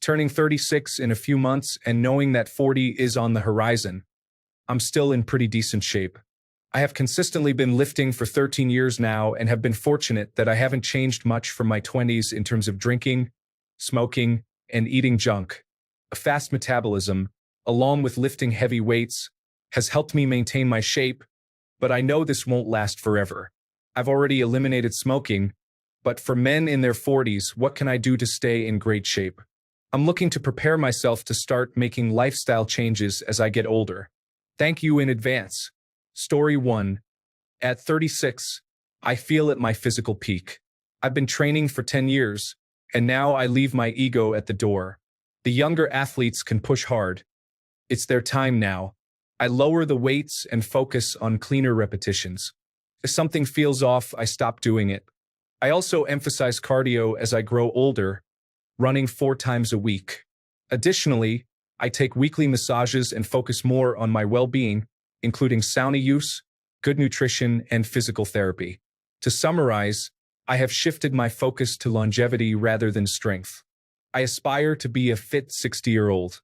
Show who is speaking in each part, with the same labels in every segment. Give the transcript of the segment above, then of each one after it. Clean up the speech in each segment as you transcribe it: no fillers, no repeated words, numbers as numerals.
Speaker 1: Turning 36 in a few months and knowing that 40 is on the horizon, I'm still in pretty decent shape. I have consistently been lifting for 13 years now and have been fortunate that I haven't changed much from my 20s in terms of drinking, smoking, and eating junk. A fast metabolism, along with lifting heavy weights, has helped me maintain my shape, but I know this won't last forever. I've already eliminated smoking, but for men in their 40s, what can I do to stay in great shape? I'm looking to prepare myself to start making lifestyle changes as I get older. Thank you in advance. Story 1. At 36, I feel at my physical peak. I've been training for 10 years, and now I leave my ego at the door. The younger athletes can push hard. It's their time now. I lower the weights and focus on cleaner repetitions. If something feels off, I stop doing it. I also emphasize cardio as I grow older, running 4 times a week. Additionally, I take weekly massages and focus more on my well-being, including sauna use, good nutrition, and physical therapy. To summarize, I have shifted my focus to longevity rather than strength. I aspire to be a fit 60-year-old.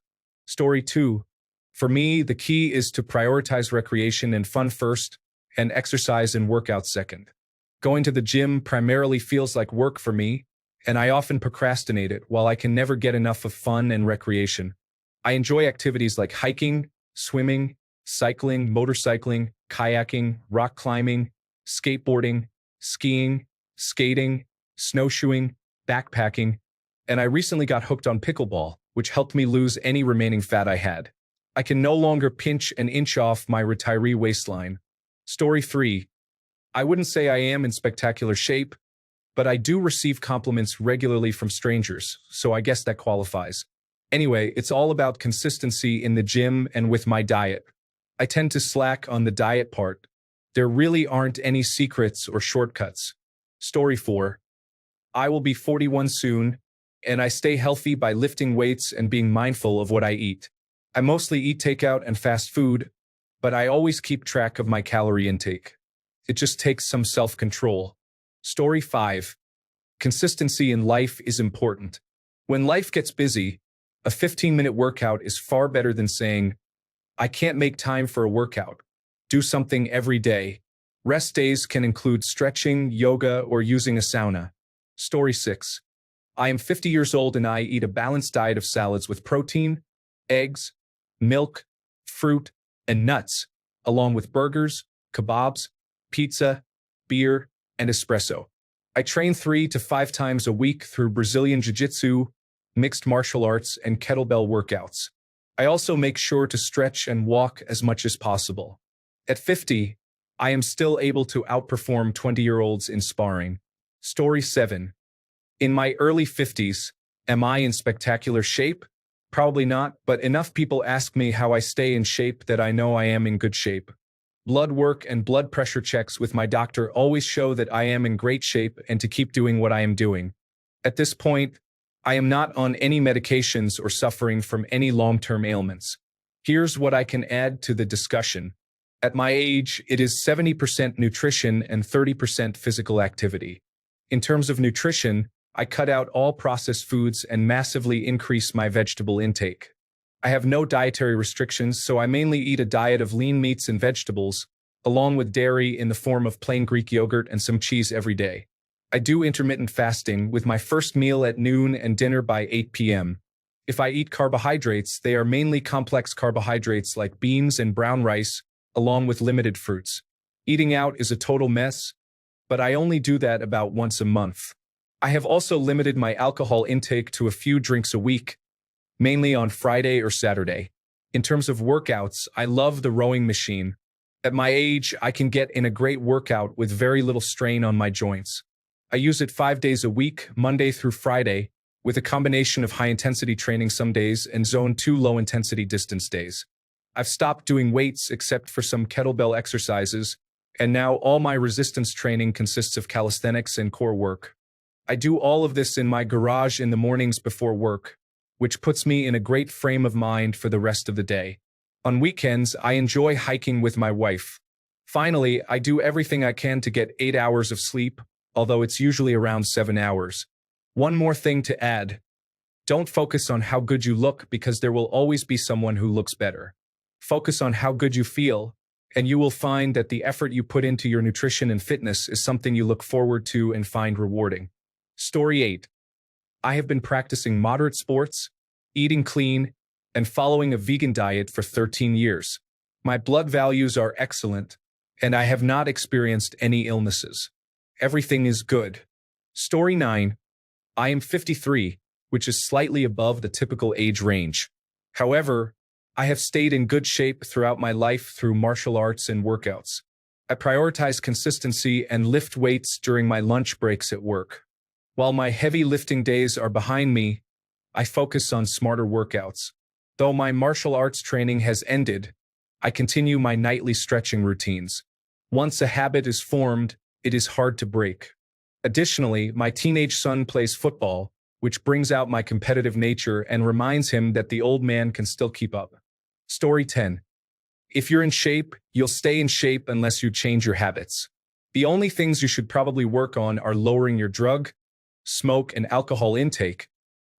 Speaker 1: Story 2. For me, the key is to prioritize recreation and fun first, and exercise and workout second. Going to the gym primarily feels like work for me, and I often procrastinate it while I can never get enough of fun and recreation. I enjoy activities like hiking, swimming, cycling, motorcycling, kayaking, rock climbing, skateboarding, skiing, skating, snowshoeing, backpacking, and I recently got hooked on pickleball, which helped me lose any remaining fat I had. I can no longer pinch an inch off my retiree waistline. Story 3. I wouldn't say I am in spectacular shape, but I do receive compliments regularly from strangers, so I guess that qualifies. Anyway, it's all about consistency in the gym and with my diet. I tend to slack on the diet part. There really aren't any secrets or shortcuts. Story 4. I will be 41 soon, and I stay healthy by lifting weights and being mindful of what I eat. I mostly eat takeout and fast food, but I always keep track of my calorie intake. It just takes some self-control. Story 5. Consistency in life is important. When life gets busy, a 15-minute workout is far better than saying, I can't make time for a workout. Do something every day. Rest days can include stretching, yoga, or using a sauna. Story 6. I am 50 years old and I eat a balanced diet of salads with protein, eggs, milk, fruit, and nuts, along with burgers, kebabs, pizza, beer, and espresso. I train 3 to 5 times a week through Brazilian Jiu-Jitsu, mixed martial arts, and kettlebell workouts. I also make sure to stretch and walk as much as possible. At 50, I am still able to outperform 20-year-olds in sparring. Story 7. In my early 50s, am I in spectacular shape? Probably not, but enough people ask me how I stay in shape that I know I am in good shape. Blood work and blood pressure checks with my doctor always show that I am in great shape and to keep doing what I am doing. At this point, I am not on any medications or suffering from any long-term ailments. Here's what I can add to the discussion. At my age, it is 70% nutrition and 30% physical activity. In terms of nutrition, I cut out all processed foods and massively increase my vegetable intake. I have no dietary restrictions, so I mainly eat a diet of lean meats and vegetables, along with dairy in the form of plain Greek yogurt and some cheese every day. I do intermittent fasting with my first meal at noon and dinner by 8 p.m. If I eat carbohydrates, they are mainly complex carbohydrates like beans and brown rice, along with limited fruits. Eating out is a total mess, but I only do that about once a month. I have also limited my alcohol intake to a few drinks a week, mainly on Friday or Saturday. In terms of workouts, I love the rowing machine. At my age, I can get in a great workout with very little strain on my joints. I use it 5 days a week, Monday through Friday, with a combination of high-intensity training some days and Zone 2 low-intensity distance days. I've stopped doing weights except for some kettlebell exercises, and now all my resistance training consists of calisthenics and core work. I do all of this in my garage in the mornings before work, which puts me in a great frame of mind for the rest of the day. On weekends, I enjoy hiking with my wife. Finally, I do everything I can to get 8 hours of sleep, although it's usually around 7 hours. One more thing to add. Don't focus on how good you look because there will always be someone who looks better. Focus on how good you feel, and you will find that the effort you put into your nutrition and fitness is something you look forward to and find rewarding. Story 8. I have been practicing moderate sports, eating clean, and following a vegan diet for 13 years. My blood values are excellent, and I have not experienced any illnesses. Everything is good. Story 9. I am 53, which is slightly above the typical age range. However, I have stayed in good shape throughout my life through martial arts and workouts. I prioritize consistency and lift weights during my lunch breaks at work. While my heavy lifting days are behind me, I focus on smarter workouts. Though my martial arts training has ended, I continue my nightly stretching routines. Once a habit is formed, it is hard to break. Additionally, my teenage son plays football, which brings out my competitive nature and reminds him that the old man can still keep up. Story 10. If you're in shape, you'll stay in shape unless you change your habits. The only things you should probably work on are lowering your drug, smoke, and alcohol intake,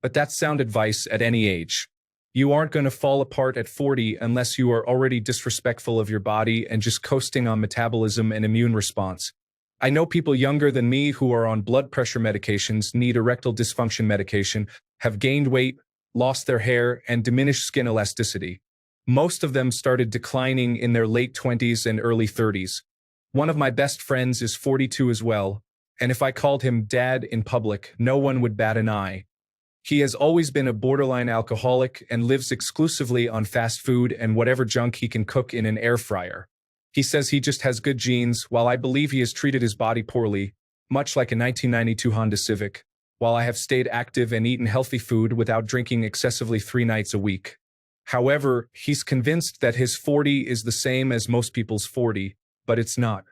Speaker 1: but that's sound advice at any age. You aren't going to fall apart at 40 unless you are already disrespectful of your body and just coasting on metabolism and immune response. I know people younger than me who are on blood pressure medications, need erectile dysfunction medication, have gained weight, lost their hair, and diminished skin elasticity. Most of them started declining in their late 20s and early 30s. One of my best friends is 42 as well, and if I called him dad in public, no one would bat an eye. He has always been a borderline alcoholic and lives exclusively on fast food and whatever junk he can cook in an air fryer. He says he just has good genes, while I believe he has treated his body poorly, much like a 1992 Honda Civic, while I have stayed active and eaten healthy food without drinking excessively 3 nights a week. However, he's convinced that his 40 is the same as most people's 40, but it's not.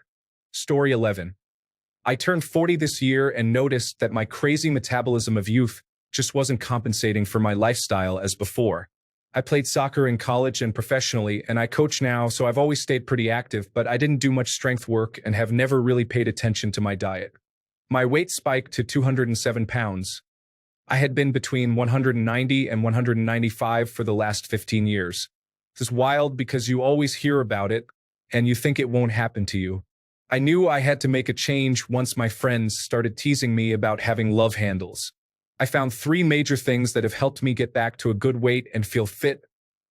Speaker 1: Story 11. I turned 40 this year and noticed that my crazy metabolism of youth just wasn't compensating for my lifestyle as before. I played soccer in college and professionally, and I coach now, so I've always stayed pretty active, but I didn't do much strength work and have never really paid attention to my diet. My weight spiked to 207 pounds. I had been between 190 and 195 for the last 15 years. This is wild because you always hear about it, and you think it won't happen to you. I knew I had to make a change once my friends started teasing me about having love handles. I found 3 major things that have helped me get back to a good weight and feel fit,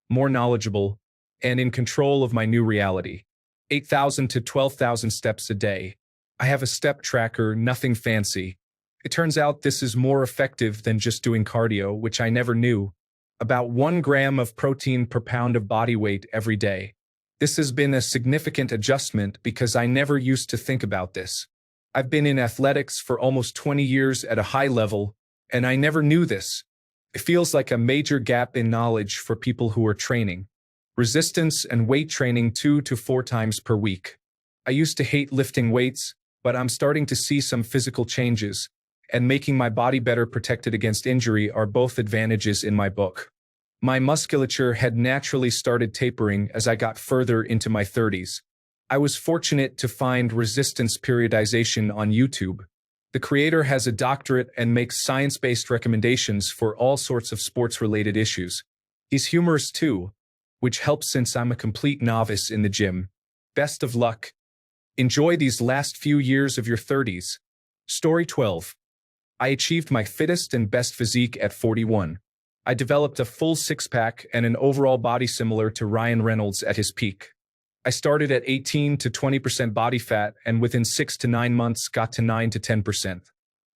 Speaker 1: more knowledgeable, and in control of my new reality. 8,000 to 12,000 steps a day. I have a step tracker, nothing fancy. It turns out this is more effective than just doing cardio, which I never knew. About 1 gram of protein per pound of body weight every day. This has been a significant adjustment because I never used to think about this. I've been in athletics for almost 20 years at a high level, and I never knew this. It feels like a major gap in knowledge for people who are training. Resistance and weight training 2 to 4 times per week. I used to hate lifting weights, but I'm starting to see some physical changes, and making my body better protected against injury are both advantages in my book. My musculature had naturally started tapering as I got further into my 30s. I was fortunate to find resistance periodization on YouTube. The creator has a doctorate and makes science-based recommendations for all sorts of sports-related issues. He's humorous too, which helps since I'm a complete novice in the gym. Best of luck. Enjoy these last few years of your 30s. Story 12. I achieved my fittest and best physique at 41. I developed a full six-pack and an overall body similar to Ryan Reynolds at his peak. I started at 18 to 20% body fat and within 6 to 9 months got to 9 to 10%.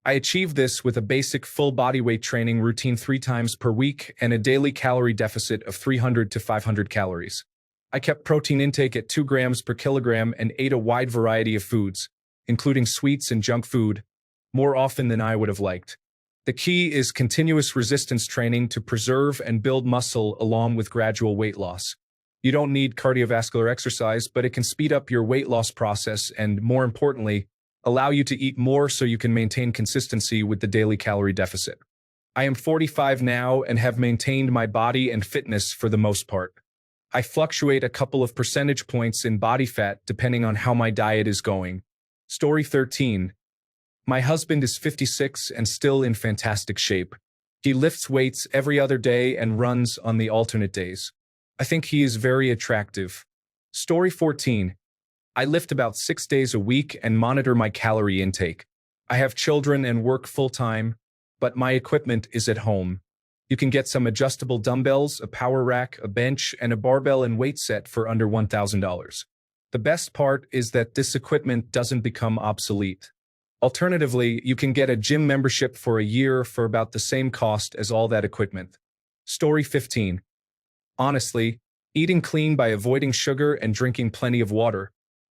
Speaker 1: I achieved this with a basic full body weight training routine 3 times per week and a daily calorie deficit of 300 to 500 calories. I kept protein intake at 2 grams per kilogram and ate a wide variety of foods, including sweets and junk food, more often than I would have liked. The key is continuous resistance training to preserve and build muscle along with gradual weight loss. You don't need cardiovascular exercise, but it can speed up your weight loss process and, more importantly, allow you to eat more so you can maintain consistency with the daily calorie deficit. I am 45 now and have maintained my body and fitness for the most part. I fluctuate a couple of percentage points in body fat depending on how my diet is going. Story 13. My husband is 56 and still in fantastic shape. He lifts weights every other day and runs on the alternate days. I think he is very attractive. Story 14. I lift about 6 days a week and monitor my calorie intake. I have children and work full-time, but my equipment is at home. You can get some adjustable dumbbells, a power rack, a bench, and a barbell and weight set for under $1,000. The best part is that this equipment doesn't become obsolete. Alternatively, you can get a gym membership for a year for about the same cost as all that equipment. Story 15. Honestly, eating clean by avoiding sugar and drinking plenty of water,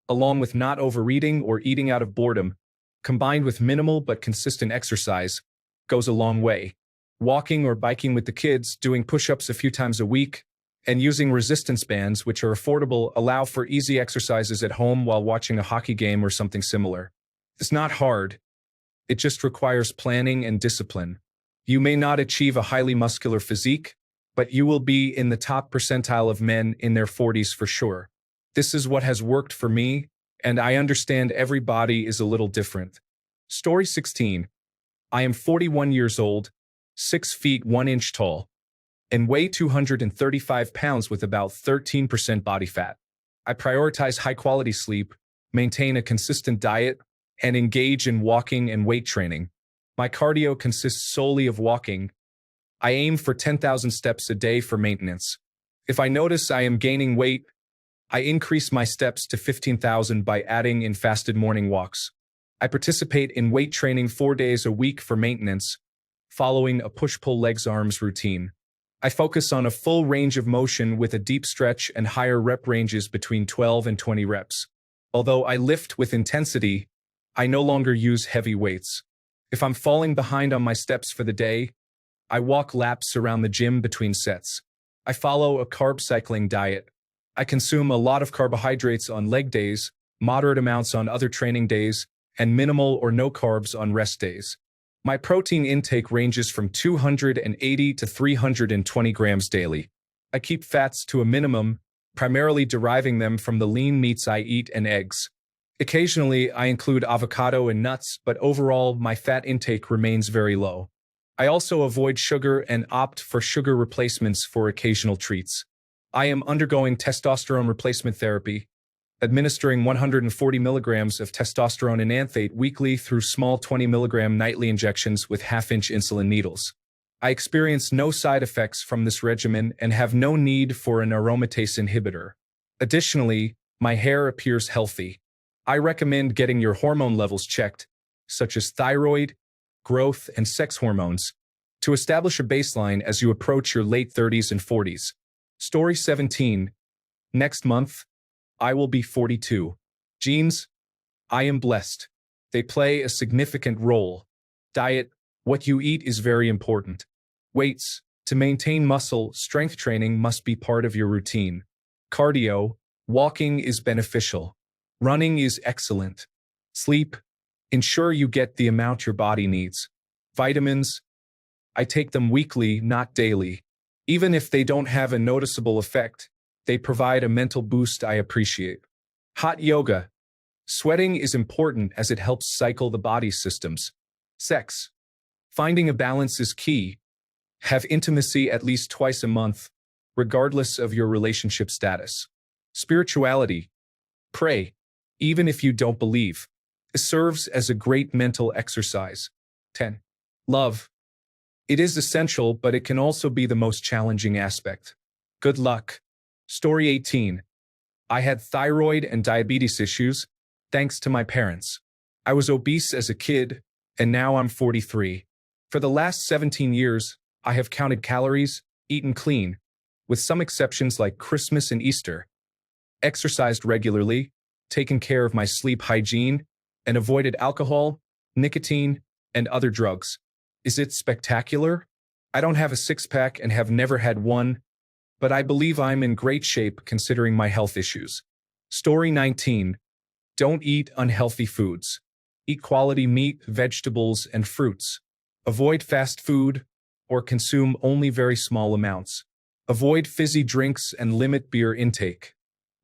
Speaker 1: along with not overeating or eating out of boredom, combined with minimal but consistent exercise, goes a long way. Walking or biking with the kids, doing push-ups a few times a week, and using resistance bands, which are affordable, allow for easy exercises at home while watching a hockey game or something similar. It's not hard. It just requires planning and discipline. You may not achieve a highly muscular physique, but you will be in the top percentile of men in their 40s for sure. This is what has worked for me, and I understand every body is a little different. Story 16. I am 41 years old, 6 feet 1 inch tall, and weigh 235 pounds with about 13% body fat. I prioritize high-quality sleep, maintain a consistent diet, and engage in walking and weight training. My cardio consists solely of walking. I aim for 10,000 steps a day for maintenance. If I notice I am gaining weight, I increase my steps to 15,000 by adding in fasted morning walks. I participate in weight training 4 days a week for maintenance, following a push-pull legs-arms routine. I focus on a full range of motion with a deep stretch and higher rep ranges between 12 and 20 reps. Although I lift with intensity, I no longer use heavy weights. If I'm falling behind on my steps for the day, I walk laps around the gym between sets. I follow a carb cycling diet. I consume a lot of carbohydrates on leg days, moderate amounts on other training days, and minimal or no carbs on rest days. My protein intake ranges from 280 to 320 grams daily. I keep fats to a minimum, primarily deriving them from the lean meats I eat and eggs. Occasionally, I include avocado and nuts, but overall, my fat intake remains very low. I also avoid sugar and opt for sugar replacements for occasional treats. I am undergoing testosterone replacement therapy, administering 140 milligrams of testosterone enanthate weekly through small 20 milligram nightly injections with half-inch insulin needles. I experience no side effects from this regimen and have no need for an aromatase inhibitor. Additionally, my hair appears healthy. I recommend getting your hormone levels checked, such as thyroid, growth, and sex hormones, to establish a baseline as you approach your late 30s and 40s. Story 17. Next month, I will be 42. Genes, I am blessed. They play a significant role. Diet, what you eat is very important. Weights, to maintain muscle, strength training must be part of your routine. Cardio, walking is beneficial. Running is excellent. Sleep, ensure you get the amount your body needs. Vitamins, I take them weekly, not daily. Even if they don't have a noticeable effect, they provide a mental boost I appreciate. Hot yoga. Sweating is important as it helps cycle the body's systems. Sex. Finding a balance is key. Have intimacy at least twice a month, regardless of your relationship status. Spirituality. Pray, even if you don't believe. It serves as a great mental exercise. 10. Love. It is essential, but it can also be the most challenging aspect. Good luck. Story 18. I had thyroid and diabetes issues, thanks to my parents. I was obese as a kid, and now I'm 43. For the last 17 years, I have counted calories, eaten clean, with some exceptions like Christmas and Easter, exercised regularly, taken care of my sleep hygiene, and avoided alcohol, nicotine, and other drugs. Is it spectacular? I don't have a six-pack and have never had one, but I believe I'm in great shape considering my health issues. Story 19. Don't eat unhealthy foods. Eat quality meat, vegetables, and fruits. Avoid fast food or consume only very small amounts. Avoid fizzy drinks and limit beer intake.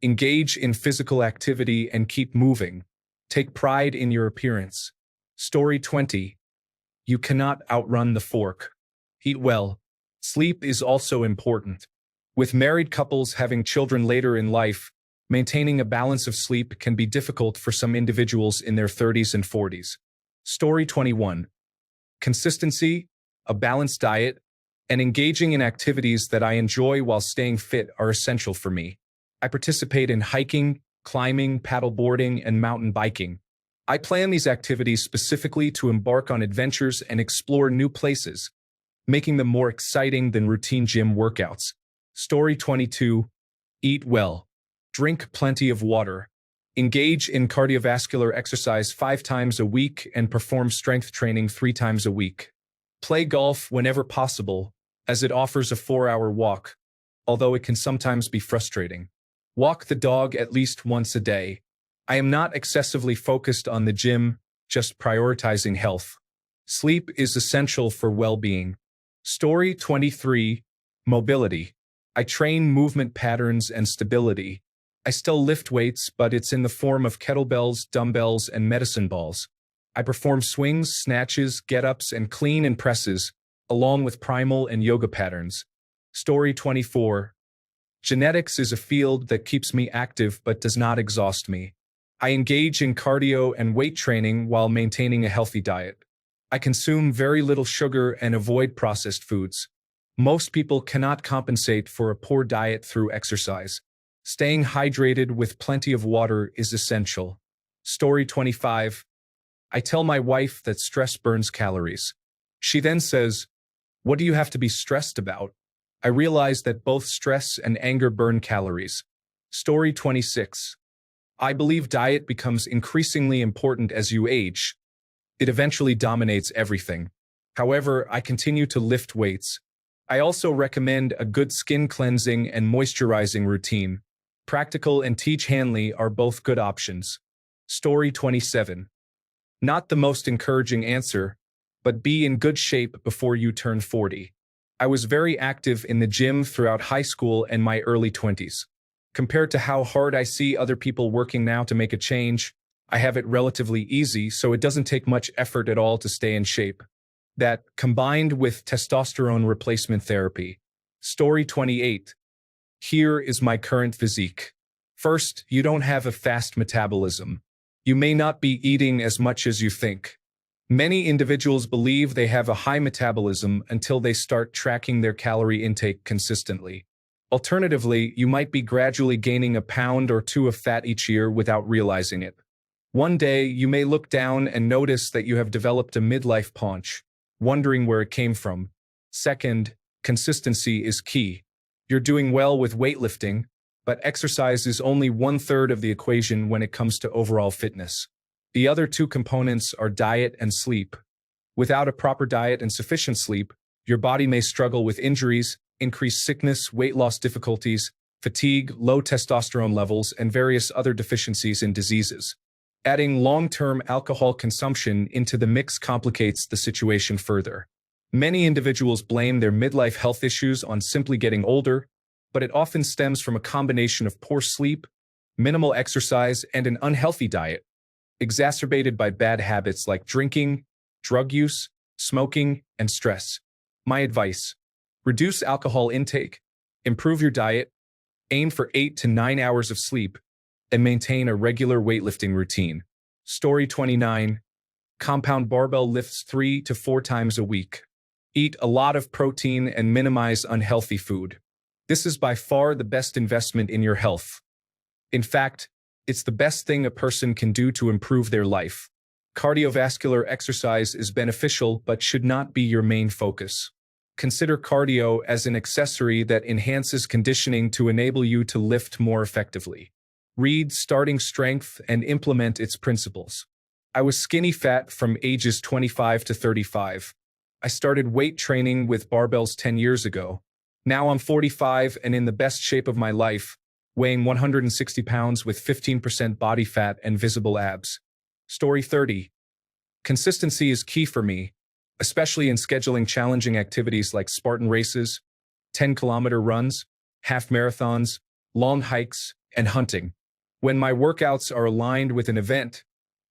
Speaker 1: Engage in physical activity and keep moving. Take pride in your appearance. Story 20. You cannot outrun the fork. Eat well. Sleep is also important. With married couples having children later in life, maintaining a balance of sleep can be difficult for some individuals in their 30s and 40s. Story 21. Consistency, a balanced diet, and engaging in activities that I enjoy while staying fit are essential for me. I participate in hiking, climbing, paddleboarding, and mountain biking. I plan these activities specifically to embark on adventures and explore new places, making them more exciting than routine gym workouts. Story 22. Eat well. Drink plenty of water. Engage in cardiovascular exercise 5 times a week and perform strength training 3 times a week. Play golf whenever possible, as it offers a 4-hour walk, although it can sometimes be frustrating. Walk the dog at least once a day. I am not excessively focused on the gym, just prioritizing health. Sleep is essential for well-being. Story 23. Mobility. I train movement patterns and stability. I still lift weights, but it's in the form of kettlebells, dumbbells, and medicine balls. I perform swings, snatches, get-ups, and clean and presses, along with primal and yoga patterns. Story 24. Genetics is a field that keeps me active but does not exhaust me. I engage in cardio and weight training while maintaining a healthy diet. I consume very little sugar and avoid processed foods. Most people cannot compensate for a poor diet through exercise. Staying hydrated with plenty of water is essential. Story 25. I tell my wife that stress burns calories. She then says, "What do you have to be stressed about?" I realize that both stress and anger burn calories. Story 26. I believe diet becomes increasingly important as you age. It eventually dominates everything. However, I continue to lift weights. I also recommend a good skin cleansing and moisturizing routine. Practical and Teach Hanley are both good options. Story 27. Not the most encouraging answer, but be in good shape before you turn 40. I was very active in the gym throughout high school and my early 20s. Compared to how hard I see other people working now to make a change, I have it relatively easy, so it doesn't take much effort at all to stay in shape. That, combined with testosterone replacement therapy. Story 28. Here is my current physique. First, you don't have a fast metabolism. You may not be eating as much as you think. Many individuals believe they have a high metabolism until they start tracking their calorie intake consistently. Alternatively, you might be gradually gaining a pound or 2 of fat each year without realizing it. One day, you may look down and notice that you have developed a midlife paunch, wondering where it came from. Second, consistency is key. You're doing well with weightlifting, but exercise is only 1/3 of the equation when it comes to overall fitness. The other 2 components are diet and sleep. Without a proper diet and sufficient sleep, your body may struggle with injuries, increased sickness, weight loss difficulties, fatigue, low testosterone levels, and various other deficiencies and diseases. Adding long-term alcohol consumption into the mix complicates the situation further. Many individuals blame their midlife health issues on simply getting older, but it often stems from a combination of poor sleep, minimal exercise, and an unhealthy diet, exacerbated by bad habits like drinking, drug use, smoking, and stress. My advice: reduce alcohol intake, improve your diet, aim for 8 to 9 hours of sleep, and maintain a regular weightlifting routine. Story 29. Compound barbell lifts 3 to 4 times a week. Eat a lot of protein and minimize unhealthy food. This is by far the best investment in your health. In fact, it's the best thing a person can do to improve their life. Cardiovascular exercise is beneficial but should not be your main focus. Consider cardio as an accessory that enhances conditioning to enable you to lift more effectively. Read Starting Strength and implement its principles. I was skinny fat from ages 25 to 35. I started weight training with barbells 10 years ago. Now I'm 45 and in the best shape of my life, weighing 160 pounds with 15% body fat and visible abs. Story 30. Consistency is key for me, especially in scheduling challenging activities like Spartan races, 10-kilometer runs, half marathons, long hikes, and hunting. When my workouts are aligned with an event,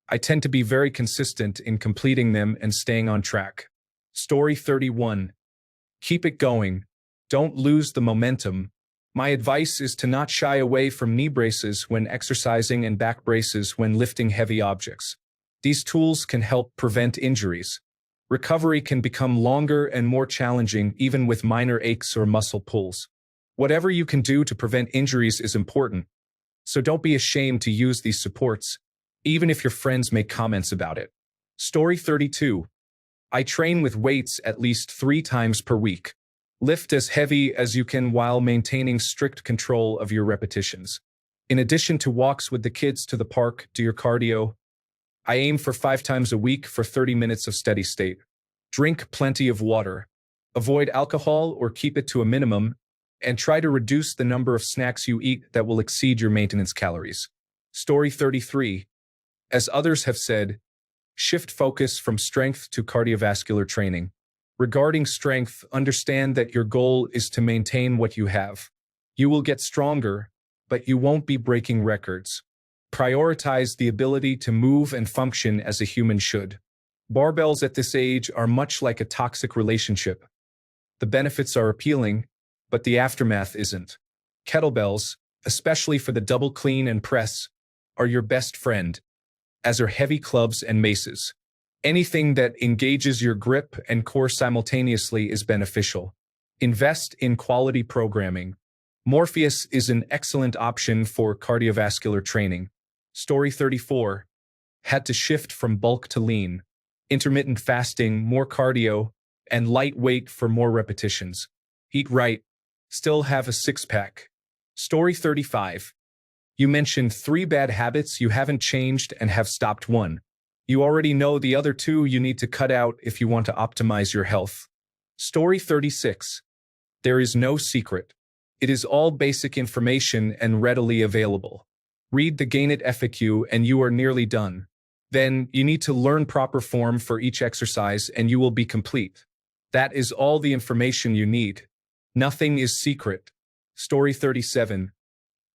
Speaker 1: I tend to be very consistent in completing them and staying on track. Story 31. Keep it going. Don't lose the momentum. My advice is to not shy away from knee braces when exercising and back braces when lifting heavy objects. These tools can help prevent injuries. Recovery can become longer and more challenging even with minor aches or muscle pulls. Whatever you can do to prevent injuries is important, so don't be ashamed to use these supports, even if your friends make comments about it. Story 32. I train with weights at least 3 times per week. Lift as heavy as you can while maintaining strict control of your repetitions. In addition to walks with the kids to the park, do your cardio. I aim for 5 times a week for 30 minutes of steady state. Drink plenty of water. Avoid alcohol or keep it to a minimum, and try to reduce the number of snacks you eat that will exceed your maintenance calories. Story 33. As others have said, shift focus from strength to cardiovascular training. Regarding strength, understand that your goal is to maintain what you have. You will get stronger, but you won't be breaking records. Prioritize the ability to move and function as a human should. Barbells at this age are much like a toxic relationship. The benefits are appealing, but the aftermath isn't. Kettlebells, especially for the double clean and press, are your best friend, as are heavy clubs and maces. Anything that engages your grip and core simultaneously is beneficial. Invest in quality programming. Morpheus is an excellent option for cardiovascular training. Story 34. Had to shift from bulk to lean. Intermittent fasting, more cardio, and lightweight for more repetitions. Eat right. Still have a six-pack. Story 35. You mentioned 3 bad habits you haven't changed and have stopped 1. You already know the other 2 you need to cut out if you want to optimize your health. Story 36. There is no secret. It is all basic information and readily available. Read the Gain It FAQ and you are nearly done. Then, you need to learn proper form for each exercise and you will be complete. That is all the information you need. Nothing is secret. Story 37.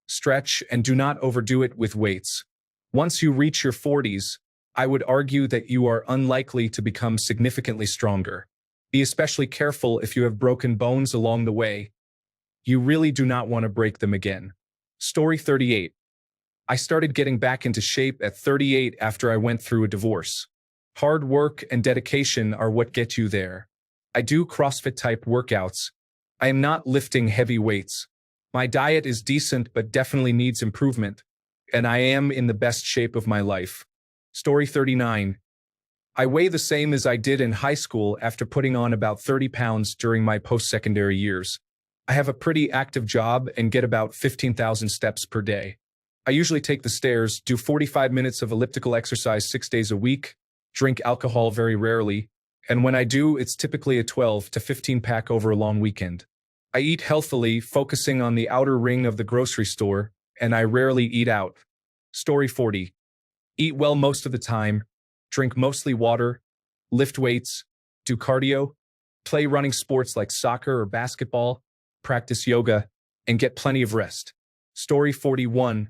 Speaker 1: Stretch and do not overdo it with weights. Once you reach your 40s, I would argue that you are unlikely to become significantly stronger. Be especially careful if you have broken bones along the way. You really do not want to break them again. Story 38. I started getting back into shape at 38 after I went through a divorce. Hard work and dedication are what get you there. I do CrossFit-type workouts. I am not lifting heavy weights. My diet is decent but definitely needs improvement, and I am in the best shape of my life. Story 39. I weigh the same as I did in high school after putting on about 30 pounds during my post-secondary years. I have a pretty active job and get about 15,000 steps per day. I usually take the stairs, do 45 minutes of elliptical exercise 6 days a week, drink alcohol very rarely, and when I do, it's typically a 12 to 15 pack over a long weekend. I eat healthily, focusing on the outer ring of the grocery store, and I rarely eat out. Story 40. Eat well most of the time, drink mostly water, lift weights, do cardio, play running sports like soccer or basketball, practice yoga, and get plenty of rest. Story 41.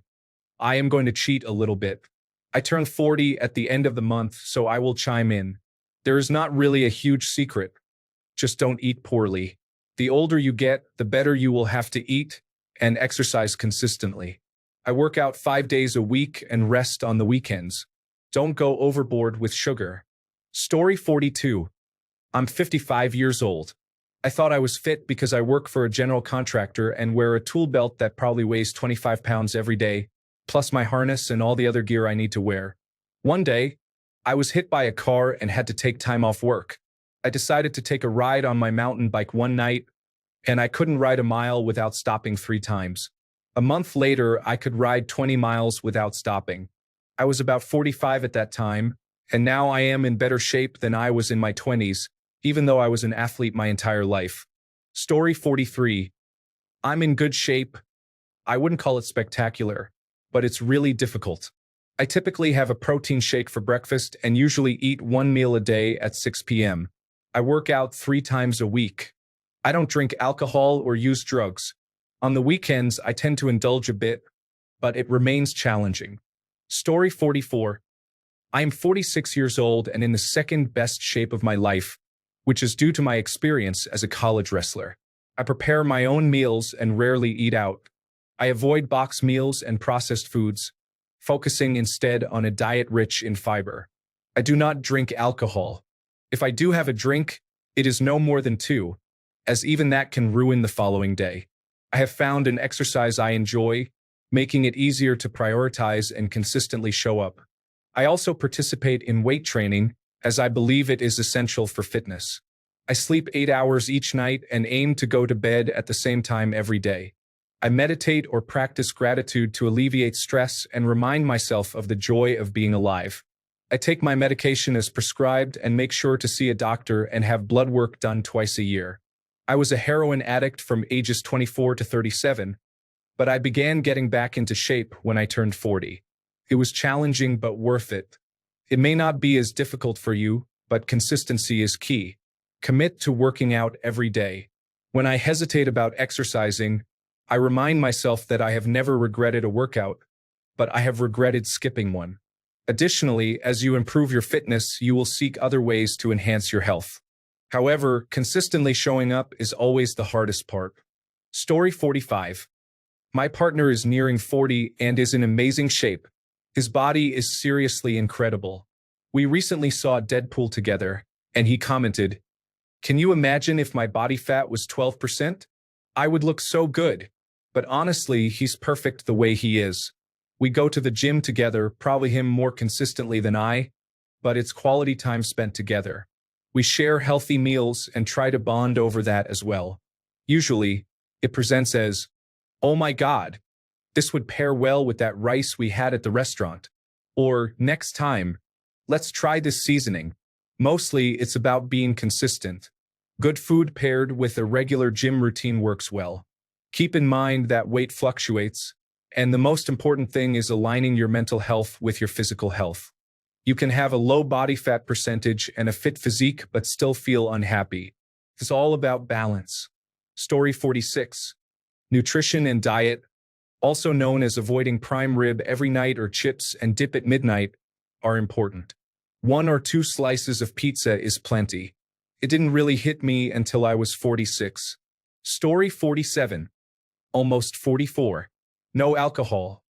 Speaker 1: I am going to cheat a little bit. I turn 40 at the end of the month, so I will chime in. There is not really a huge secret. Just don't eat poorly. The older you get, the better you will have to eat and exercise consistently. I work out 5 days a week and rest on the weekends. Don't go overboard with sugar. Story 42. I'm 55 years old. I thought I was fit because I work for a general contractor and wear a tool belt that probably weighs 25 pounds every day, plus my harness and all the other gear I need to wear. One day, I was hit by a car and had to take time off work. I decided to take a ride on my mountain bike one night, and I couldn't ride a mile without stopping 3 times. A month later, I could ride 20 miles without stopping. I was about 45 at that time, and now I am in better shape than I was in my 20s, even though I was an athlete my entire life. Story 43. I'm in good shape. I wouldn't call it spectacular, but it's really difficult. I typically have a protein shake for breakfast and usually eat 1 meal a day at 6 p.m. I work out 3 times a week. I don't drink alcohol or use drugs. On the weekends, I tend to indulge a bit, but it remains challenging. Story 44. I am 46 years old and in the second best shape of my life. which is due to my experience as a college wrestler. I prepare my own meals and rarely eat out. I avoid box meals and processed foods, focusing instead on a diet rich in fiber. I do not drink alcohol. If I do have a drink, it is no more than 2, as even that can ruin the following day. I have found an exercise I enjoy, making it easier to prioritize and consistently show up. I also participate in weight training, as I believe it is essential for fitness. I sleep 8 hours each night and aim to go to bed at the same time every day. I meditate or practice gratitude to alleviate stress and remind myself of the joy of being alive. I take my medication as prescribed and make sure to see a doctor and have blood work done twice a year. I was a heroin addict from ages 24 to 37, but I began getting back into shape when I turned 40. It was challenging but worth it. It may not be as difficult for you, but consistency is key. Commit to working out every day. When I hesitate about exercising, I remind myself that I have never regretted a workout, but I have regretted skipping one. Additionally, as you improve your fitness, you will seek other ways to enhance your health. However, consistently showing up is always the hardest part. Story 45. My partner is nearing 40 and is in amazing shape. His body is seriously incredible. We recently saw Deadpool together, and he commented, "Can you imagine if my body fat was 12%? I would look so good." But honestly, he's perfect the way he is. We go to the gym together, probably him more consistently than I, but it's quality time spent together. We share healthy meals and try to bond over that as well. Usually, it presents as, "Oh my God, this would pair well with that rice we had at the restaurant." Or, "Next time, let's try this seasoning." Mostly, it's about being consistent. Good food paired with a regular gym routine works well. Keep in mind that weight fluctuates, and the most important thing is aligning your mental health with your physical health. You can have a low body fat percentage and a fit physique but still feel unhappy. It's all about balance. Story 46. Nutrition and diet, also known as avoiding prime rib every night or chips and dip at midnight, are important. 1 or 2 slices of pizza is plenty. It didn't really hit me until I was 46. Story 47. Almost 44. No alcohol.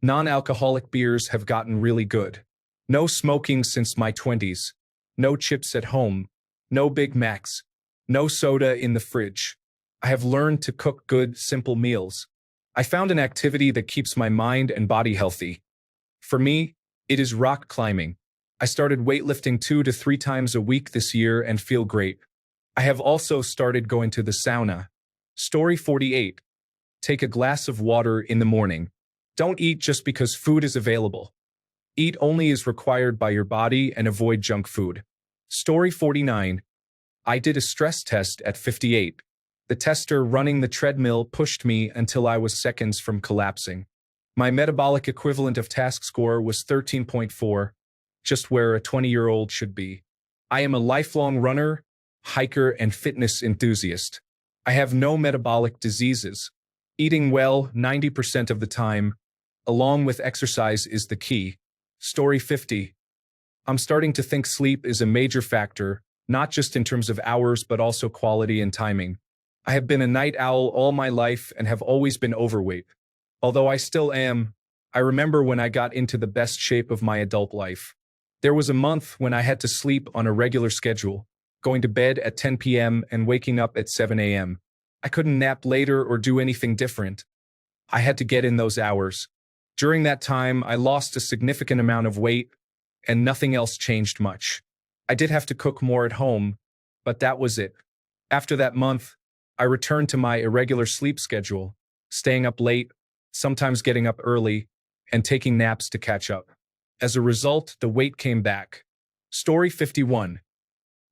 Speaker 1: Non-alcoholic beers have gotten really good. No smoking since my 20s. No chips at home. No Big Macs. No soda in the fridge. I have learned to cook good, simple meals. I found an activity that keeps my mind and body healthy. For me, it is rock climbing. I started weightlifting 2 to 3 times a week this year and feel great. I have also started going to the sauna. Story 48. Take a glass of water in the morning. Don't eat just because food is available. Eat only as required by your body and avoid junk food. Story 49. I did a stress test at 58. The tester running the treadmill pushed me until I was seconds from collapsing. My metabolic equivalent of task score was 13.4, just where a 20-year-old should be. I am a lifelong runner, hiker, and fitness enthusiast. I have no metabolic diseases. Eating well 90% of the time, along with exercise, is the key. Story 50. I'm starting to think sleep is a major factor, not just in terms of hours but also quality and timing. I have been a night owl all my life and have always been overweight. Although I still am, I remember when I got into the best shape of my adult life. There was a month when I had to sleep on a regular schedule, going to bed at 10 p.m. and waking up at 7 a.m. I couldn't nap later or do anything different. I had to get in those hours. During that time, I lost a significant amount of weight, and nothing else changed much. I did have to cook more at home, but that was it. After that month, I returned to my irregular sleep schedule, staying up late, sometimes getting up early, and taking naps to catch up. As a result, the weight came back. Story 51.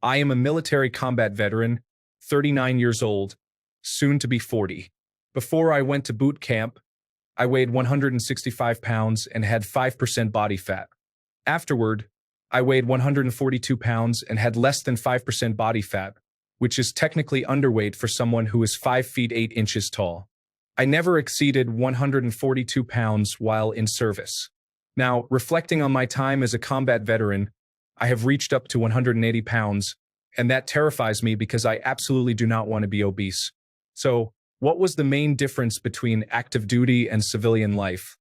Speaker 1: I am a military combat veteran, 39 years old, soon to be 40. Before I went to boot camp, I weighed 165 pounds and had 5% body fat. Afterward, I weighed 142 pounds and had less than 5% body fat, which is technically underweight for someone who is 5 feet 8 inches tall. I never exceeded 142 pounds while in service. Now, reflecting on my time as a combat veteran, I have reached up to 180 pounds, and that terrifies me because I absolutely do not want to be obese. So, what was the main difference between active duty and civilian life?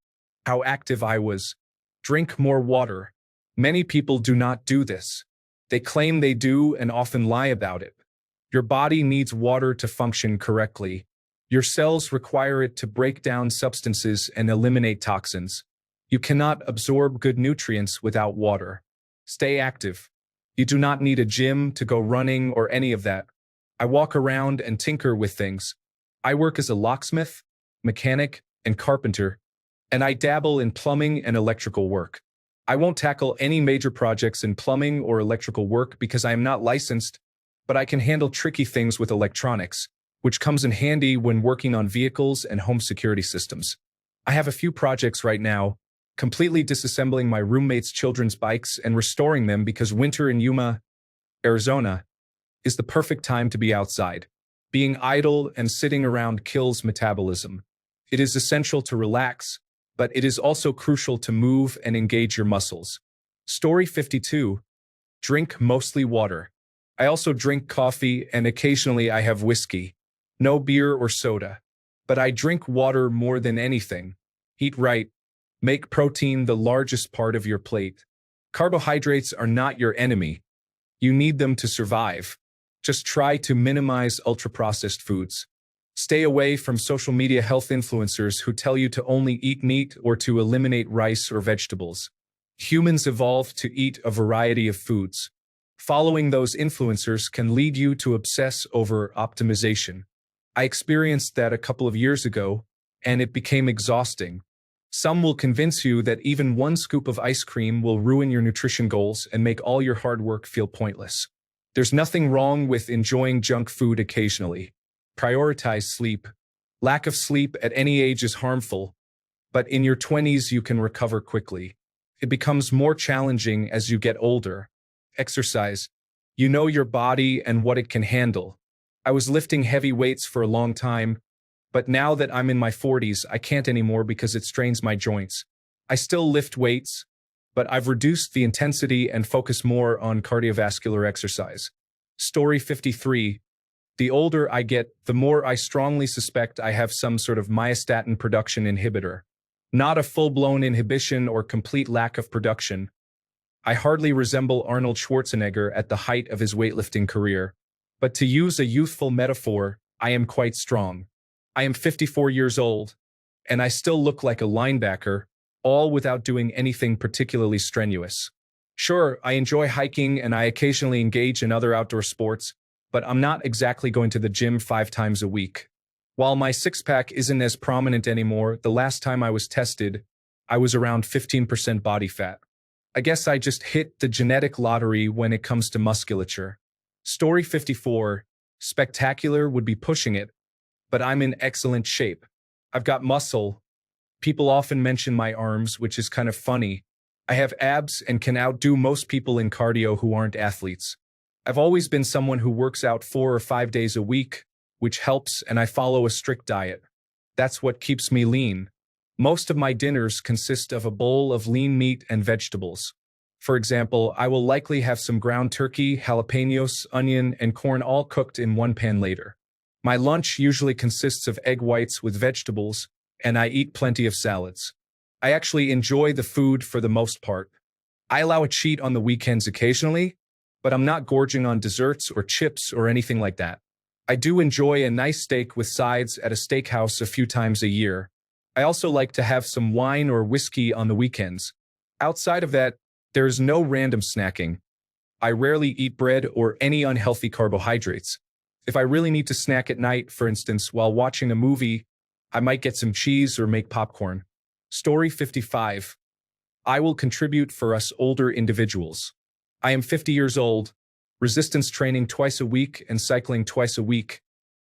Speaker 1: How active I was. Drink more water. Many people do not do this. They claim they do and often lie about it. Your body needs water to function correctly. Your cells require it to break down substances and eliminate toxins. You cannot absorb good nutrients without water. Stay active. You do not need a gym to go running or any of that. I walk around and tinker with things. I work as a locksmith, mechanic, and carpenter, and I dabble in plumbing and electrical work. I won't tackle any major projects in plumbing or electrical work because I am not licensed, but I can handle tricky things with electronics, which comes in handy when working on vehicles and home security systems. I have a few projects right now, completely disassembling my roommate's children's bikes and restoring them because winter in Yuma, Arizona, is the perfect time to be outside. Being idle and sitting around kills metabolism. It is essential to relax, but it is also crucial to move and engage your muscles. Story 52. Drink mostly water. I also drink coffee and occasionally I have whiskey. No beer or soda. But I drink water more than anything. Eat right. Make protein the largest part of your plate. Carbohydrates are not your enemy. You need them to survive. Just try to minimize ultra-processed foods. Stay away from social media health influencers who tell you to only eat meat or to eliminate rice or vegetables. Humans evolved to eat a variety of foods. Following those influencers can lead you to obsess over optimization. I experienced that a couple of years ago, and it became exhausting. Some will convince you that even one scoop of ice cream will ruin your nutrition goals and make all your hard work feel pointless. There's nothing wrong with enjoying junk food occasionally. Prioritize sleep. Lack of sleep at any age is harmful, but in your 20s you can recover quickly. It becomes more challenging as you get older. Exercise. You know your body and what it can handle. I was lifting heavy weights for a long time, but now that I'm in my 40s, I can't anymore because it strains my joints. I still lift weights, but I've reduced the intensity and focus more on cardiovascular exercise. Story 53. The older I get, the more I strongly suspect I have some sort of myostatin production inhibitor. Not a full-blown inhibition or complete lack of production. I hardly resemble Arnold Schwarzenegger at the height of his weightlifting career. But to use a youthful metaphor, I am quite strong. I am 54 years old, and I still look like a linebacker, all without doing anything particularly strenuous. Sure, I enjoy hiking and I occasionally engage in other outdoor sports, but I'm not exactly going to the gym 5 times a week. While my six-pack isn't as prominent anymore, the last time I was tested, I was around 15% body fat. I guess I just hit the genetic lottery when it comes to musculature. Story 54. Spectacular would be pushing it, but I'm in excellent shape. I've got muscle. People often mention my arms, which is kind of funny. I have abs and can outdo most people in cardio who aren't athletes. I've always been someone who works out 4 or 5 days a week, which helps, and I follow a strict diet. That's what keeps me lean. Most of my dinners consist of a bowl of lean meat and vegetables. For example, I will likely have some ground turkey, jalapenos, onion, and corn all cooked in one pan later. My lunch usually consists of egg whites with vegetables, and I eat plenty of salads. I actually enjoy the food for the most part. I allow a cheat on the weekends occasionally, but I'm not gorging on desserts or chips or anything like that. I do enjoy a nice steak with sides at a steakhouse a few times a year. I also like to have some wine or whiskey on the weekends. Outside of that, there is no random snacking. I rarely eat bread or any unhealthy carbohydrates. If I really need to snack at night, for instance, while watching a movie, I might get some cheese or make popcorn. Story 55. I will contribute for us older individuals. I am 50 years old, resistance training twice a week and cycling twice a week,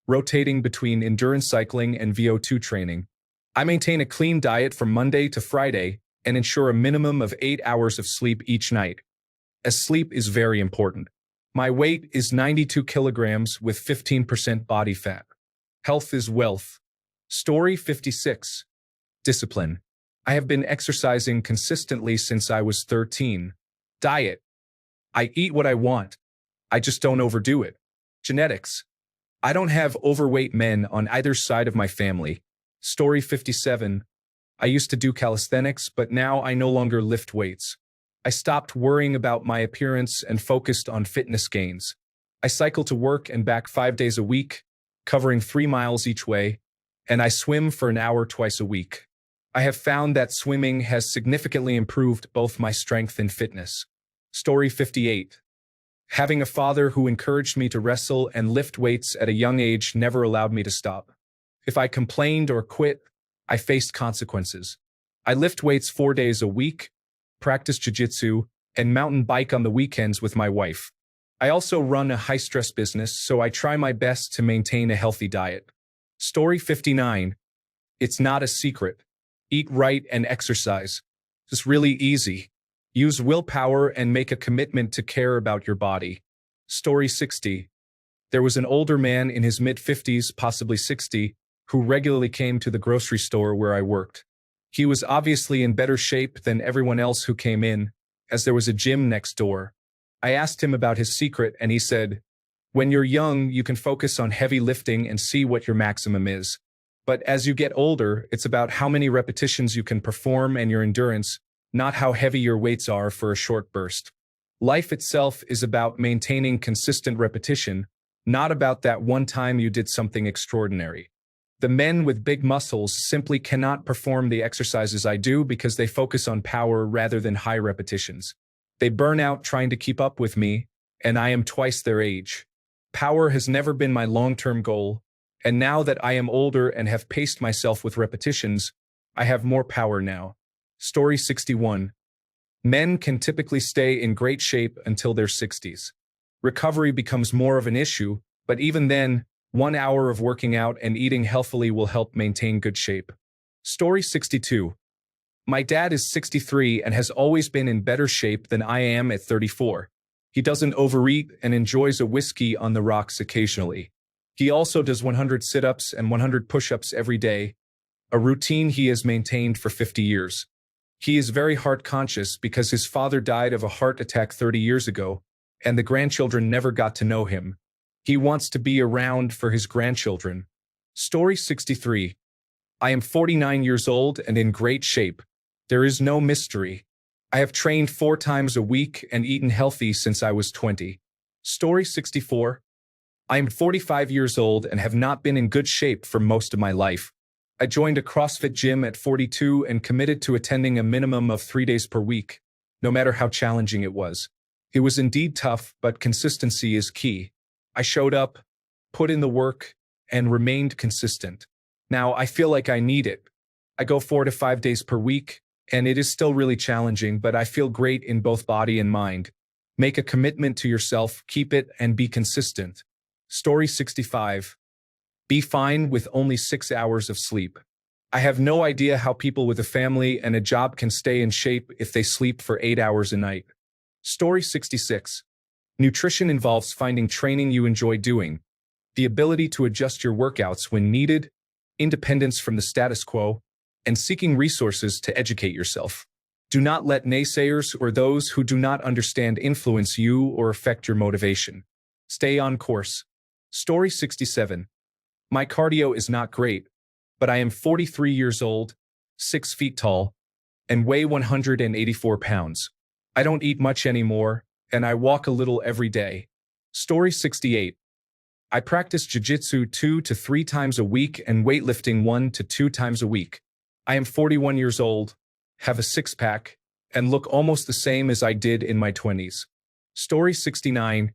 Speaker 1: rotating between endurance cycling and VO2 training. I maintain a clean diet from Monday to Friday and ensure a minimum of 8 hours of sleep each night, as sleep is very important. My weight is 92 kilograms with 15% body fat. Health is wealth. Story 56. Discipline. I have been exercising consistently since I was 13. Diet. I eat what I want. I just don't overdo it. Genetics. I don't have overweight men on either side of my family. Story 57. I used to do calisthenics, but now I no longer lift weights. I stopped worrying about my appearance and focused on fitness gains. I cycle to work and back 5 days a week, covering 3 miles each way, and I swim for an hour twice a week. I have found that swimming has significantly improved both my strength and fitness. Story 58. Having a father who encouraged me to wrestle and lift weights at a young age never allowed me to stop. If I complained or quit, I faced consequences. I lift weights 4 days a week, practice jiu-jitsu, and mountain bike on the weekends with my wife. I also run a high-stress business, so I try my best to maintain a healthy diet. Story 59. It's not a secret. Eat right and exercise. It's really easy. Use willpower and make a commitment to care about your body. Story 60. There was an older man in his mid-50s, possibly 60, who regularly came to the grocery store where I worked. He was obviously in better shape than everyone else who came in, as there was a gym next door. I asked him about his secret, and he said, "When you're young, you can focus on heavy lifting and see what your maximum is. But as you get older, it's about how many repetitions you can perform and your endurance, not how heavy your weights are for a short burst. Life itself is about maintaining consistent repetition, not about that one time you did something extraordinary. The men with big muscles simply cannot perform the exercises I do because they focus on power rather than high repetitions. They burn out trying to keep up with me, and I am twice their age. Power has never been my long-term goal, and now that I am older and have paced myself with repetitions, I have more power now." Story 61. Men can typically stay in great shape until their 60s. Recovery becomes more of an issue, but even then, 1 hour of working out and eating healthily will help maintain good shape. Story 62. My dad is 63 and has always been in better shape than I am at 34. He doesn't overeat and enjoys a whiskey on the rocks occasionally. He also does 100 sit-ups and 100 push-ups every day, a routine he has maintained for 50 years. He is very heart-conscious because his father died of a heart attack 30 years ago, and the grandchildren never got to know him. He wants to be around for his grandchildren. Story 63. I am 49 years old and in great shape. There is no mystery. I have trained 4 times a week and eaten healthy since I was 20. Story 64. I am 45 years old and have not been in good shape for most of my life. I joined a CrossFit gym at 42 and committed to attending a minimum of 3 days per week, no matter how challenging it was. It was indeed tough, but consistency is key. I showed up, put in the work, and remained consistent. Now I feel like I need it. I go 4 to 5 days per week, and it is still really challenging, but I feel great in both body and mind. Make a commitment to yourself, keep it, and be consistent. Story 65. Be fine with only 6 hours of sleep. I have no idea how people with a family and a job can stay in shape if they sleep for 8 hours a night. Story 66. Nutrition involves finding training you enjoy doing, the ability to adjust your workouts when needed, independence from the status quo, and seeking resources to educate yourself. Do not let naysayers or those who do not understand influence you or affect your motivation. Stay on course. Story 67. My cardio is not great, but I am 43 years old, 6 feet tall, and weigh 184 pounds. I don't eat much anymore, and I walk a little every day. Story 68. I practice jiu-jitsu 2 to 3 times a week and weightlifting 1 to 2 times a week. I am 41 years old, have a six-pack, and look almost the same as I did in my 20s. Story 69.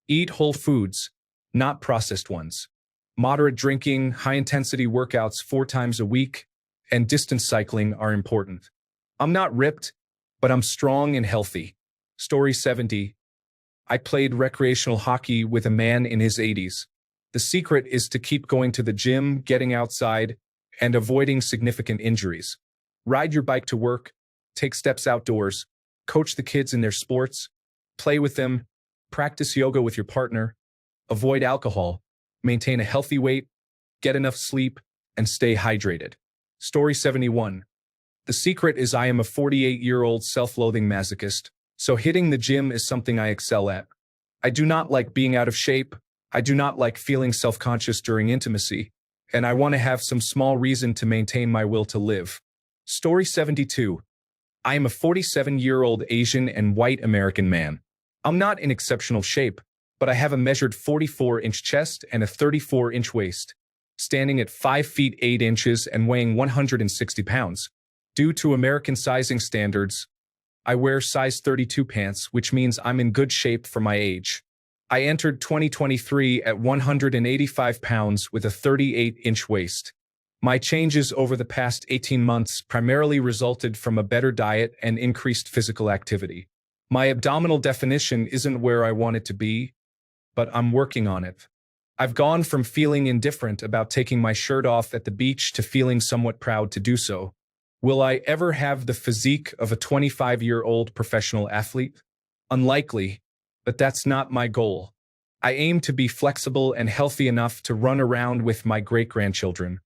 Speaker 1: Eat whole foods, not processed ones. Moderate drinking, high-intensity workouts 4 times a week, and distance cycling are important. I'm not ripped, but I'm strong and healthy. Story 70. I played recreational hockey with a man in his 80s. The secret is to keep going to the gym, getting outside, and avoiding significant injuries. Ride your bike to work, take steps outdoors, coach the kids in their sports, play with them, practice yoga with your partner, avoid alcohol, maintain a healthy weight, get enough sleep, and stay hydrated. Story 71. The secret is I am a 48-year-old self-loathing masochist, so hitting the gym is something I excel at. I do not like being out of shape. I do not like feeling self-conscious during intimacy, and I want to have some small reason to maintain my will to live. Story 72. I am a 47-year-old Asian and white American man. I'm not in exceptional shape, but I have a measured 44-inch chest and a 34-inch waist, standing at 5 feet 8 inches and weighing 160 pounds. Due to American sizing standards, I wear size 32 pants, which means I'm in good shape for my age. I entered 2023 at 185 pounds with a 38-inch waist. My changes over the past 18 months primarily resulted from a better diet and increased physical activity. My abdominal definition isn't where I want it to be, but I'm working on it. I've gone from feeling indifferent about taking my shirt off at the beach to feeling somewhat proud to do so. Will I ever have the physique of a 25-year-old professional athlete? Unlikely, but that's not my goal. I aim to be flexible and healthy enough to run around with my great-grandchildren.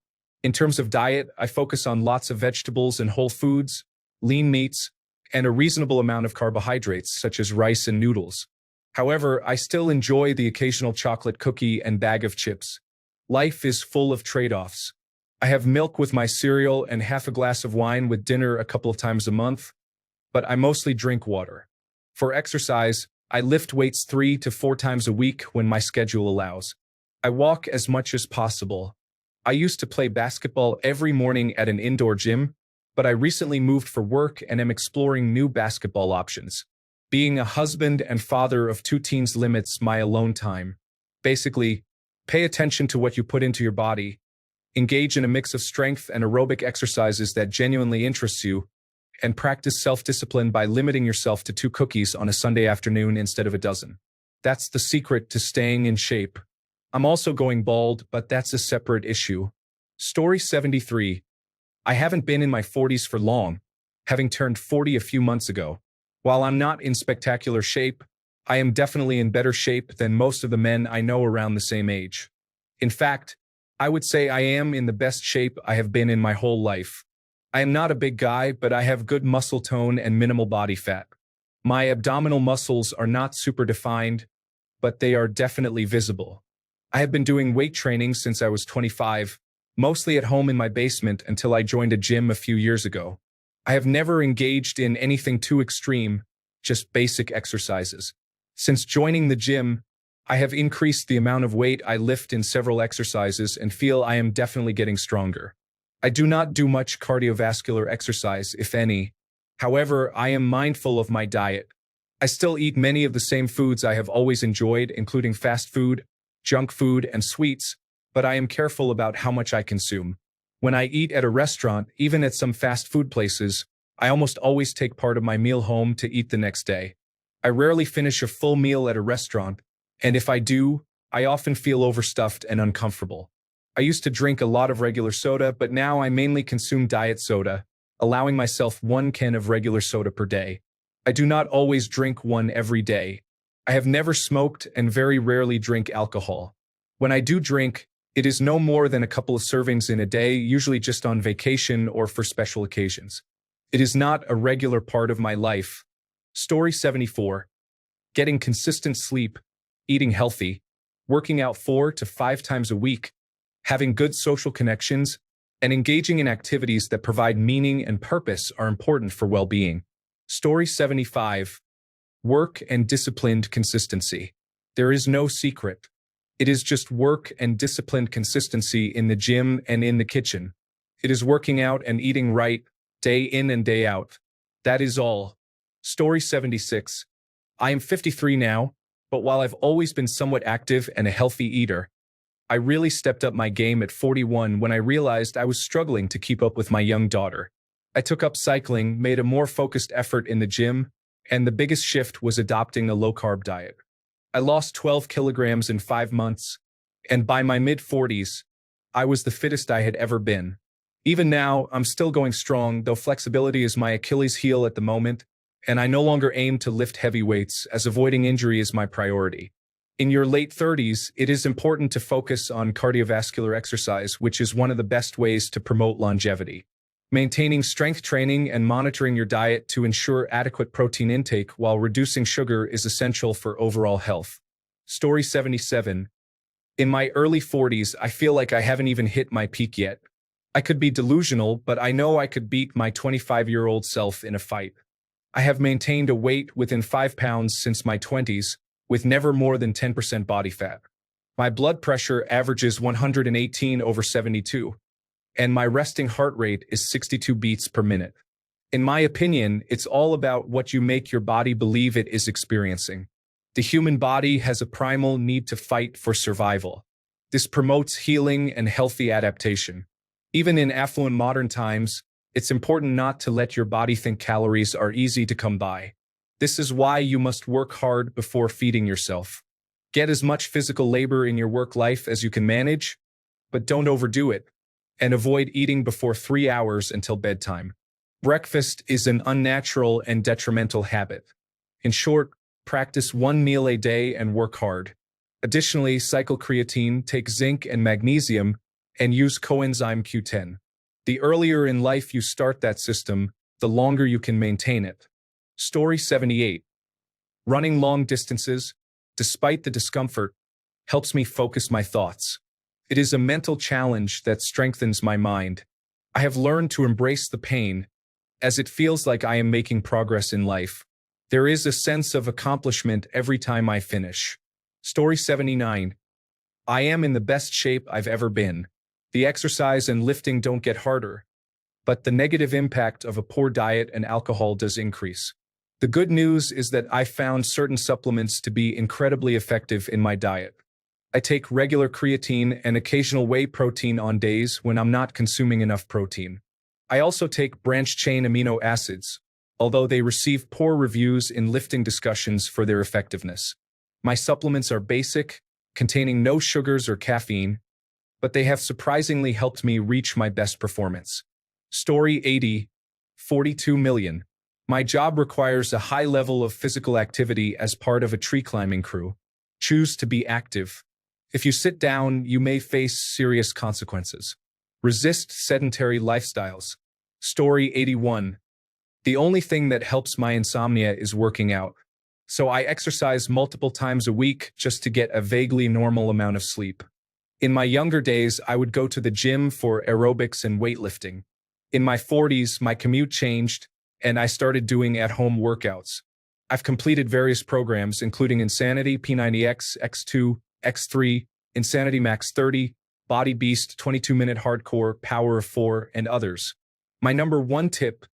Speaker 1: In terms of diet, I focus on lots of vegetables and whole foods, lean meats, and a reasonable amount of carbohydrates such as rice and noodles. However, I still enjoy the occasional chocolate cookie and bag of chips. Life is full of trade-offs. I have milk with my cereal and half a glass of wine with dinner a couple of times a month, but I mostly drink water. For exercise, I lift weights 3 to 4 times a week when my schedule allows. I walk as much as possible. I used to play basketball every morning at an indoor gym, but I recently moved for work and am exploring new basketball options. Being a husband and father of 2 teens limits my alone time. Basically, pay attention to what you put into your body, engage in a mix of strength and aerobic exercises that genuinely interests you, and practice self-discipline by limiting yourself to 2 cookies on a Sunday afternoon instead of a dozen. That's the secret to staying in shape. I'm also going bald, but that's a separate issue. Story 73. I haven't been in my 40s for long, having turned 40 a few months ago. While I'm not in spectacular shape, I am definitely in better shape than most of the men I know around the same age. In fact, I would say I am in the best shape I have been in my whole life. I am not a big guy, but I have good muscle tone and minimal body fat. My abdominal muscles are not super defined, but they are definitely visible. I have been doing weight training since I was 25, mostly at home in my basement until I joined a gym a few years ago. I have never engaged in anything too extreme, just basic exercises. Since joining the gym, I have increased the amount of weight I lift in several exercises and feel I am definitely getting stronger. I do not do much cardiovascular exercise, if any. However, I am mindful of my diet. I still eat many of the same foods I have always enjoyed, including fast food, junk food, and sweets, but I am careful about how much I consume. When I eat at a restaurant, even at some fast food places, I almost always take part of my meal home to eat the next day. I rarely finish a full meal at a restaurant, and if I do, I often feel overstuffed and uncomfortable. I used to drink a lot of regular soda, but now I mainly consume diet soda, allowing myself 1 can of regular soda per day. I do not always drink one every day. I have never smoked and very rarely drink alcohol. When I do drink, it is no more than a couple of servings in a day, usually just on vacation or for special occasions. It is not a regular part of my life. Story 74. Getting consistent sleep, eating healthy, working out 4 to 5 times a week, having good social connections, and engaging in activities that provide meaning and purpose are important for well-being. Story 75. Work and disciplined consistency. There is no secret. It is just work and disciplined consistency in the gym and in the kitchen. It is working out and eating right, day in and day out. That is all. Story 76. I am 53 now, but while I've always been somewhat active and a healthy eater, I really stepped up my game at 41 when I realized I was struggling to keep up with my young daughter. I took up cycling, made a more focused effort in the gym, and the biggest shift was adopting a low-carb diet. I lost 12 kilograms in 5 months, and by my mid-40s, I was the fittest I had ever been. Even now, I'm still going strong, though flexibility is my Achilles heel at the moment, and I no longer aim to lift heavy weights, as avoiding injury is my priority. In your late 30s, it is important to focus on cardiovascular exercise, which is one of the best ways to promote longevity. Maintaining strength training and monitoring your diet to ensure adequate protein intake while reducing sugar is essential for overall health. Story 77. In my early 40s, I feel like I haven't even hit my peak yet. I could be delusional, but I know I could beat my 25-year-old self in a fight. I have maintained a weight within 5 pounds since my 20s, with never more than 10% body fat. My blood pressure averages 118/72, and my resting heart rate is 62 beats per minute. In my opinion, it's all about what you make your body believe it is experiencing. The human body has a primal need to fight for survival. This promotes healing and healthy adaptation. Even in affluent modern times, it's important not to let your body think calories are easy to come by. This is why you must work hard before feeding yourself. Get as much physical labor in your work life as you can manage, but don't overdo it, and avoid eating before 3 hours until bedtime. Breakfast is an unnatural and detrimental habit. In short, practice 1 meal a day and work hard. Additionally, cycle creatine, take zinc and magnesium, and use coenzyme Q10. The earlier in life you start that system, the longer you can maintain it. Story 78. Running long distances, despite the discomfort, helps me focus my thoughts. It is a mental challenge that strengthens my mind. I have learned to embrace the pain, as it feels like I am making progress in life. There is a sense of accomplishment every time I finish. Story 79. I am in the best shape I've ever been. The exercise and lifting don't get harder, but the negative impact of a poor diet and alcohol does increase. The good news is that I found certain supplements to be incredibly effective in my diet. I take regular creatine and occasional whey protein on days when I'm not consuming enough protein. I also take branched-chain amino acids, although they receive poor reviews in lifting discussions for their effectiveness. My supplements are basic, containing no sugars or caffeine, but they have surprisingly helped me reach my best performance. Story 80. 42 million. My job requires a high level of physical activity as part of a tree climbing crew. Choose to be active. If you sit down, you may face serious consequences. Resist sedentary lifestyles. Story 81. The only thing that helps my insomnia is working out. So I exercise multiple times a week just to get a vaguely normal amount of sleep. In my younger days, I would go to the gym for aerobics and weightlifting. In my 40s, my commute changed, and I started doing at-home workouts. I've completed various programs, including Insanity, P90X, X2, X3, Insanity Max 30, Body Beast, 22-minute Hardcore, Power of 4, and others. My number one tip: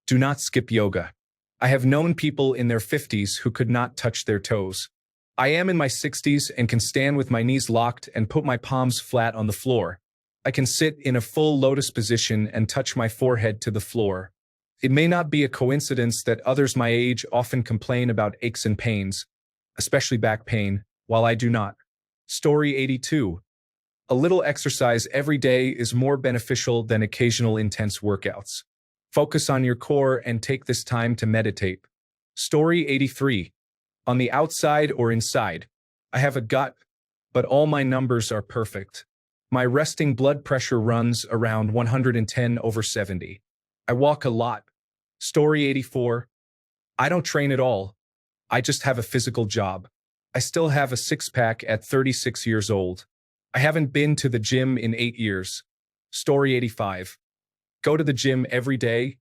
Speaker 1: do not skip yoga. I have known people in their 50s who could not touch their toes. I am in my 60s and can stand with my knees locked and put my palms flat on the floor. I can sit in a full lotus position and touch my forehead to the floor. It may not be a coincidence that others my age often complain about aches and pains, especially back pain, while I do not. Story 82. A little exercise every day is more beneficial than occasional intense workouts. Focus on your core and take this time to meditate. Story 83. On the outside or inside, I have a gut, but all my numbers are perfect. My resting blood pressure runs around 110/70. I walk a lot. Story 84. I don't train at all. I just have a physical job. I still have a six-pack at 36 years old. I haven't been to the gym in 8 years. Story 85. Go to the gym every day,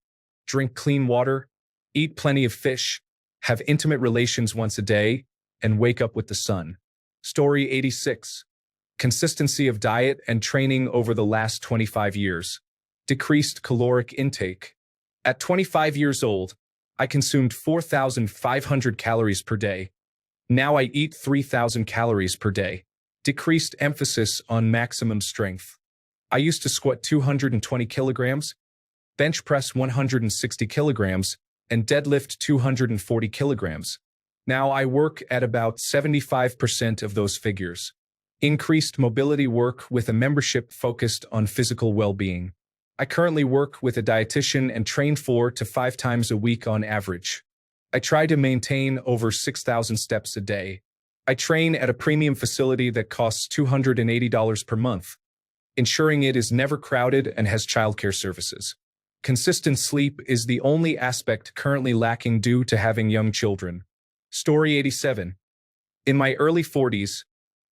Speaker 1: drink clean water, eat plenty of fish, have intimate relations once a day, and wake up with the sun. Story 86. Consistency of diet and training over the last 25 years. Decreased caloric intake. At 25 years old, I consumed 4,500 calories per day. Now I eat 3,000 calories per day. Decreased emphasis on maximum strength. I used to squat 220 kilograms, bench press 160 kilograms, and deadlift 240 kilograms. Now I work at about 75% of those figures. Increased mobility work with a membership focused on physical well-being. I currently work with a dietitian and train 4 to 5 times a week on average. I try to maintain over 6,000 steps a day. I train at a premium facility that costs $280 per month, ensuring it is never crowded and has childcare services. Consistent sleep is the only aspect currently lacking due to having young children. Story 87. In my early 40s,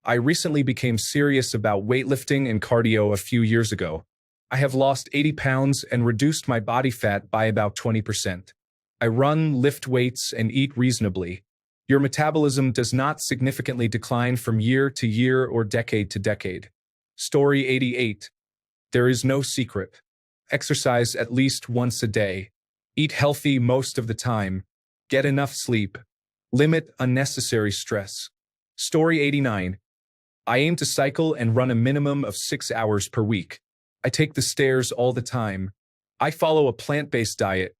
Speaker 1: I recently became serious about weightlifting and cardio a few years ago. I have lost 80 pounds and reduced my body fat by about 20%. I run, lift weights, and eat reasonably. Your metabolism does not significantly decline from year to year or decade to decade. Story 88. There is no secret. Exercise at least once a day. Eat healthy most of the time. Get enough sleep. Limit unnecessary stress. Story 89. I aim to cycle and run a minimum of 6 hours per week. I take the stairs all the time. I follow a plant-based diet,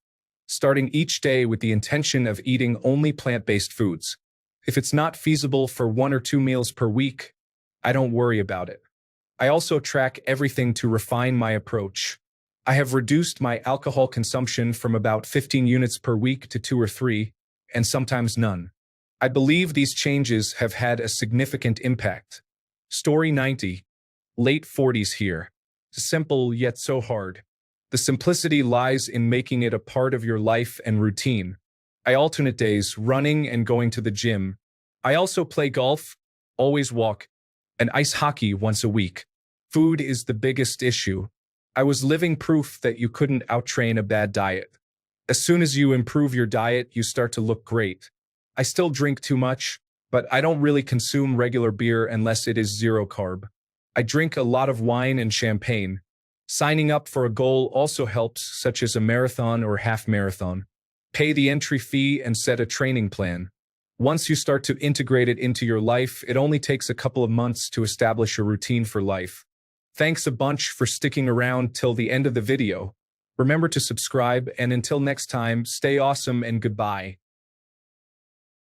Speaker 1: starting each day with the intention of eating only plant-based foods. If it's not feasible for 1 or 2 meals per week, I don't worry about it. I also track everything to refine my approach. I have reduced my alcohol consumption from about 15 units per week to 2 or 3, and sometimes none. I believe these changes have had a significant impact. Story 90. Late 40s here. Simple yet so hard. The simplicity lies in making it a part of your life and routine. I alternate days running and going to the gym. I also play golf, always walk, and ice hockey once a week. Food is the biggest issue. I was living proof that you couldn't outtrain a bad diet. As soon as you improve your diet, you start to look great. I still drink too much, but I don't really consume regular beer unless it is zero carb. I drink a lot of wine and champagne. Signing up for a goal also helps, such as a marathon or half marathon. Pay the entry fee and set a training plan. Once you start to integrate it into your life, it only takes a couple of months to establish a routine for life. Thanks a bunch for sticking around till the end of the video. Remember to subscribe, and until next time, stay awesome and goodbye.